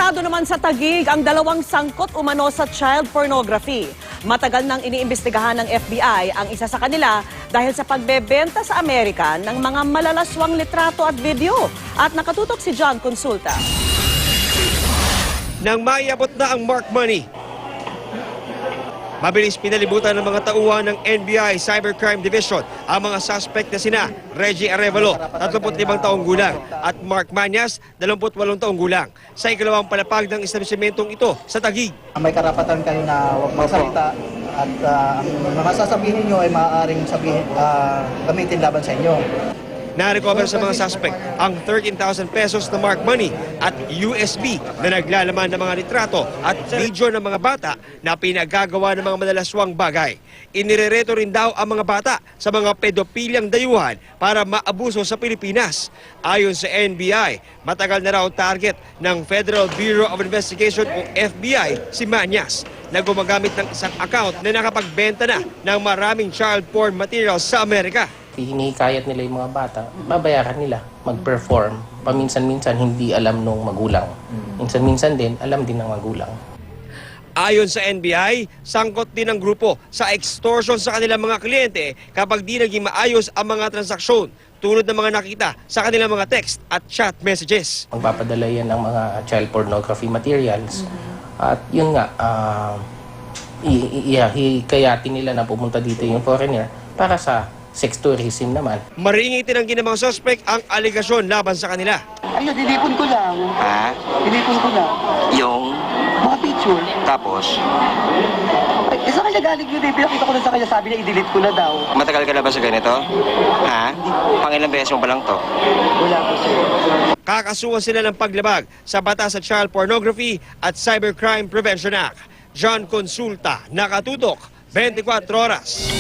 Arestado naman sa Taguig ang dalawang sangkot umano sa child pornography. Matagal nang iniimbestigahan ng FBI ang isa sa kanila dahil sa pagbebenta sa Amerika ng mga malalaswang litrato at video. At nakatutok si John Consulta. Nang maiabot na ang mark money, mabilis pinalibutan ng mga tauhan ng NBI Cybercrime Division ang mga suspect na sina Reggie Arevalo, 35 taong gulang, at Mark Manyas, 28 taong gulang, sa ikalawang palapag ng establishmentong ito sa Taguig. May karapatan kayo na huwag magsalita at ang mga sasabihin nyo ay maaaring gamitin laban sa inyo. Na-recover sa mga suspect ang 13,000 pesos na mark money at USB na naglalaman ng mga litrato at video ng mga bata na pinagagawa ng mga madalaswang bagay. Inirereto rin daw ang mga bata sa mga pedopilyang dayuhan para maabuso sa Pilipinas. Ayon sa NBI, matagal na raw target ng Federal Bureau of Investigation o FBI si Manyas na gumagamit ng isang account na nakapagbenta na ng maraming child porn materials sa Amerika. Hinikayat nila yung mga bata, babayaran nila mag-perform. Paminsan-minsan hindi alam nung magulang. Minsan-minsan din alam din ng magulang. Ayon sa NBI, sangkot din ang grupo sa extortion sa kanilang mga kliyente kapag di naging maayos ang mga transaksyon, tulad ng mga nakita sa kanilang mga text at chat messages. Magpapadala yan ng mga child pornography materials. At yun nga, hikayatin nila na pumunta dito yung foreigner para sa sex tourism naman. Maringi tinanggi ng mga suspect ang aligasyon laban sa kanila. Ayun, dinipon ko lang. Ha? Dinipon ko lang. Yung? Mga picture. Tapos? Ay, sa kanya galing yun eh. Pinakita ko na sa kanya, sabi niya i-delete ko na daw. Matagal ka na ba sa ganito? Ha? Pangilang beses mo pa lang to? Wala po sir. Kakasuhan sila ng paglabag sa batas sa Child Pornography at Cybercrime Prevention Act. John Consulta, nakatutok, 24 oras.